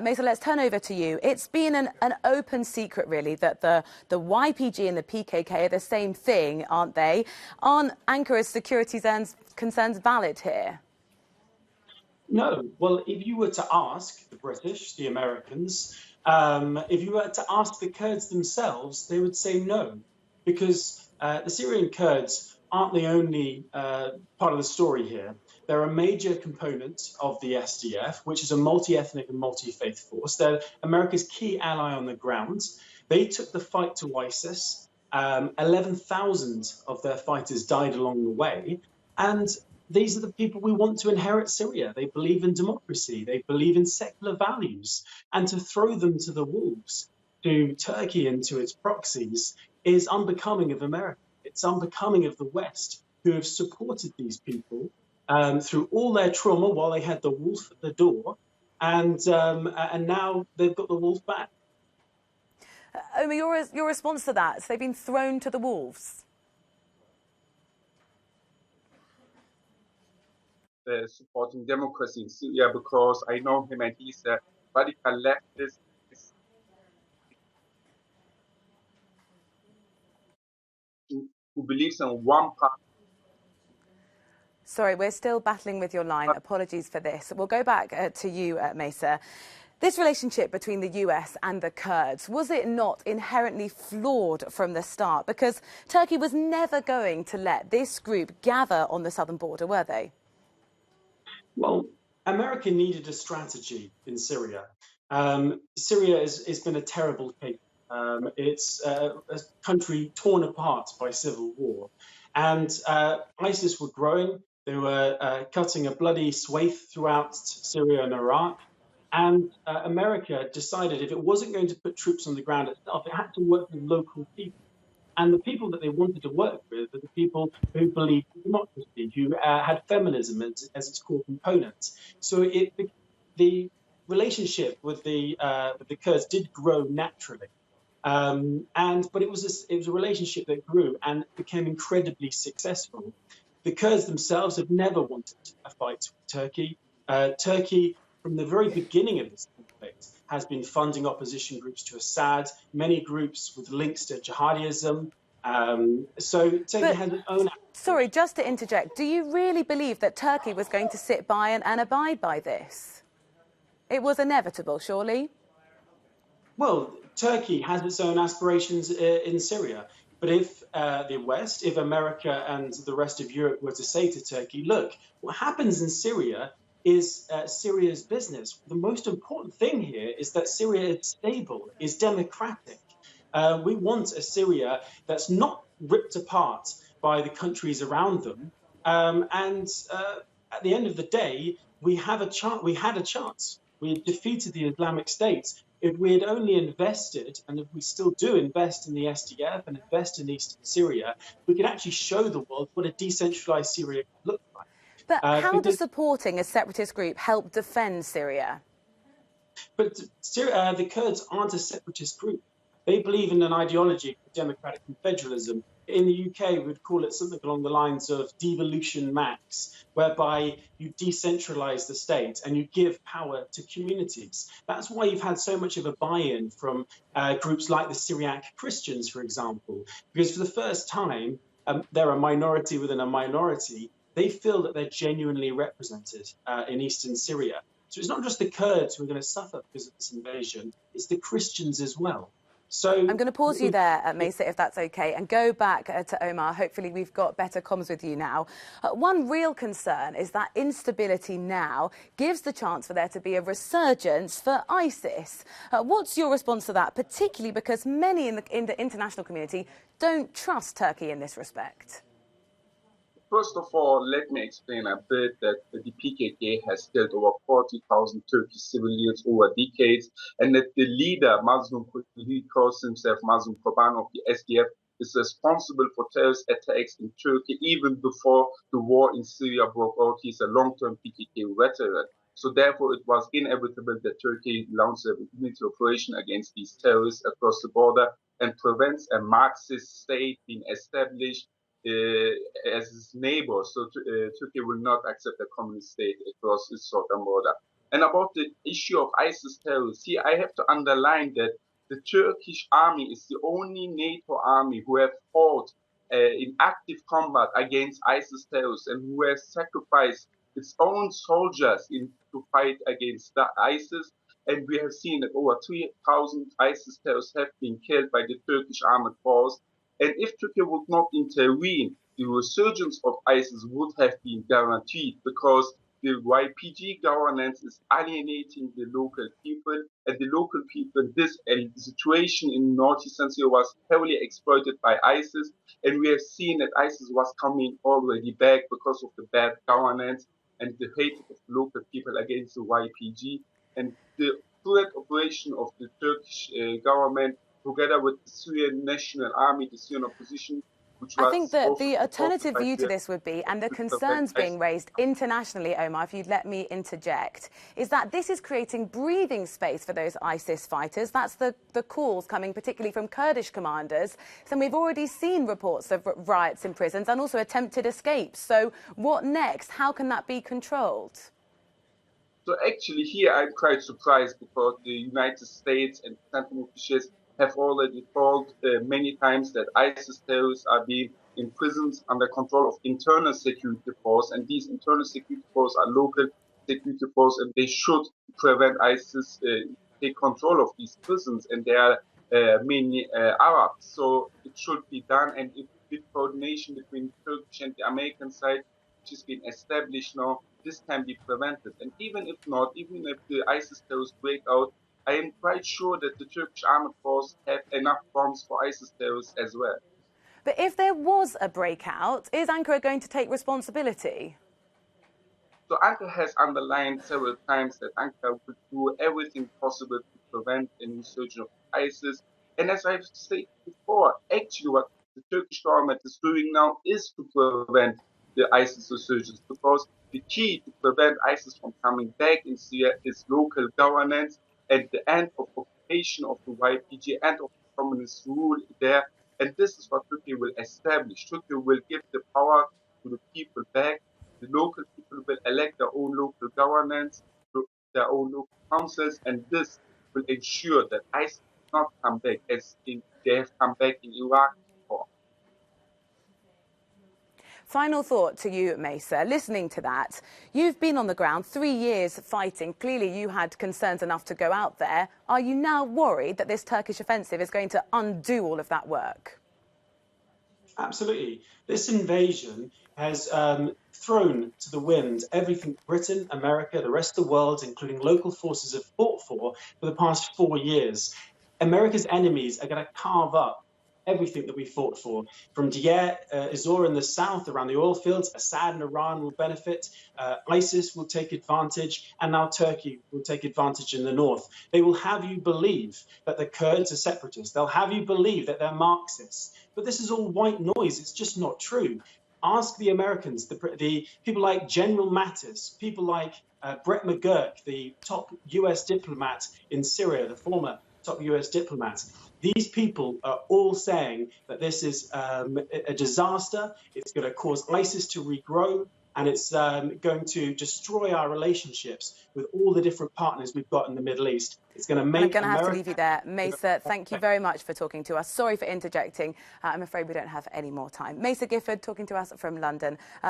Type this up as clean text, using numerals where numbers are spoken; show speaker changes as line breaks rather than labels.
Mesa, let's turn over to you. It's been an open secret, really, that the YPG and the PKK are the same thing, aren't they? Aren't Ankara's security concerns valid here?
No. Well, if you were to ask the British, the Americans, if you were to ask the Kurds themselves, they would say no, because the Syrian Kurds aren't the only part of the story here. They're a major component of the SDF, which is a multi-ethnic and multi-faith force. They're America's key ally on the ground. They took the fight to ISIS. 11,000 of their fighters died along the way. And these are the people we want to inherit Syria. They believe in democracy. They believe in secular values. And to throw them to the wolves, to Turkey and to its proxies, is unbecoming of America. It's unbecoming of the West, who have supported these people through all their trauma while they had the wolf at the door. And now they've got the wolf back.
Omar, your response to that, so they've been thrown to the wolves?
Supporting democracy in Syria, because I know him and he's a radical leftist who believes in one party.
Sorry, we're still battling with your line. Apologies for this. We'll go back to you, Mesa. This relationship between the US and the Kurds, was it not inherently flawed from the start? Because Turkey was never going to let this group gather on the southern border, were they?
Well, America needed a strategy in Syria. Syria has been a terrible case. It's a country torn apart by civil war. And ISIS were growing. They were cutting a bloody swathe throughout Syria and Iraq. And America decided if it wasn't going to put troops on the ground itself, it had to work with local people. And the people that they wanted to work with are the people who believed in democracy, who had feminism as its core component. So the relationship with the Kurds did grow naturally, but it was a relationship that grew and became incredibly successful. The Kurds themselves have never wanted a fight with Turkey. Turkey, from the very beginning of this conflict, has been funding opposition groups to Assad, many groups with links to jihadism. So Turkey has its own...
Sorry, just to interject, do you really believe that Turkey was going to sit by and abide by this? It was inevitable, surely?
Well, Turkey has its own aspirations in Syria. But if the West, if America and the rest of Europe were to say to Turkey, look, what happens in Syria is Syria's business. The most important thing here is that Syria is stable, is democratic. We want a Syria that's not ripped apart by the countries around them. At the end of the day, we had a chance. We had defeated the Islamic State. If we had only invested, and if we still do invest in the SDF and invest in Eastern Syria, we could actually show the world what a decentralized Syria could look like.
But how does supporting a separatist group help defend Syria?
But the Kurds aren't a separatist group. They believe in an ideology of democratic confederalism. In the UK, we would call it something along the lines of devolution max, whereby you decentralize the state and you give power to communities. That's why you've had so much of a buy-in from groups like the Syriac Christians, for example, because for the first time, they're a minority within a minority. They feel that they're genuinely represented in eastern Syria. So it's not just the Kurds who are going to suffer because of this invasion, it's the Christians as well. So
I'm going to pause you there, Mesa, if that's OK, and go back to Omar. Hopefully we've got better comms with you now. One real concern is that instability now gives the chance for there to be a resurgence for ISIS. What's your response to that, particularly because many in the international community don't trust Turkey in this respect?
First of all, let me explain a bit that the PKK has killed over 40,000 Turkish civilians over decades, and that the leader, Mazlum, he calls himself Mazlum Koban of the SDF, is responsible for terrorist attacks in Turkey even before the war in Syria broke out. He's a long-term PKK veteran. So therefore, it was inevitable that Turkey launched a military operation against these terrorists across the border and prevents a Marxist state being established as its neighbor. So Turkey will not accept a communist state across its southern border. And about the issue of ISIS terrorists, here I have to underline that the Turkish army is the only NATO army who have fought in active combat against ISIS terrorists and who has sacrificed its own soldiers to fight against the ISIS. And we have seen that over 3,000 ISIS terrorists have been killed by the Turkish armed force. And if Turkey would not intervene, the resurgence of ISIS would have been guaranteed, because the YPG governance is alienating the local people, and the local people, this situation in northeastern Syria was heavily exploited by ISIS, and we have seen that ISIS was coming already back because of the bad governance and the hatred of the local people against the YPG. And the threat operation of the Turkish government, together with the Syrian National Army, the Syrian opposition,
I think that the alternative view to this would be, and the concerns being raised internationally, Omar, if you'd let me interject, is that this is creating breathing space for those ISIS fighters. That's the calls coming particularly from Kurdish commanders. So we've already seen reports of riots in prisons and also attempted escapes. So what next? How can that be controlled?
So actually here I'm quite surprised, because the United States and central officials have already told many times that ISIS terrorists are being imprisoned under control of internal security force, and these internal security force are local security force, and they should prevent ISIS take control of these prisons, and they are mainly Arabs. So it should be done, and if with coordination between Turkish and the American side, which has been established now, this can be prevented. And even if not, even if the ISIS terrorists break out, I am quite sure that the Turkish armed force have enough bombs for ISIS terrorists as well.
But if there was a breakout, is Ankara going to take responsibility?
So Ankara has underlined several times that Ankara would do everything possible to prevent a resurgence of ISIS. And as I've said before, actually what the Turkish government is doing now is to prevent the ISIS resurgence, because the key to prevent ISIS from coming back in Syria is local governance and the end of occupation of the YPG and of communist rule there. And this is what Turkey will establish. Turkey will give the power to the people back. The local people will elect their own local governance, their own local councils, and this will ensure that ISIS will not come back as they have come back in Iraq before.
Final thought to you, Mesa. Listening to that, you've been on the ground 3 years fighting. Clearly, you had concerns enough to go out there. Are you now worried that this Turkish offensive is going to undo all of that work?
Absolutely. This invasion has thrown to the wind everything Britain, America, the rest of the world, including local forces, have fought for the past 4 years. America's enemies are going to carve up everything that we fought for. From Deir ez-Zor in the south, around the oil fields, Assad and Iran will benefit, ISIS will take advantage, and now Turkey will take advantage in the north. They will have you believe that the Kurds are separatists. They'll have you believe that they're Marxists. But this is all white noise. It's just not true. Ask the Americans, the people like General Mattis, people like Brett McGurk, the top US diplomat in Syria, the former top US diplomat. These people are all saying that this is a disaster. It's going to cause ISIS to regrow, and it's going to destroy our relationships with all the different partners we've got in the Middle East. It's going to make
I'm going to have to leave you there. Mesa, thank you very much for talking to us. Sorry for interjecting. I'm afraid we don't have any more time. Mesa Gifford talking to us from London.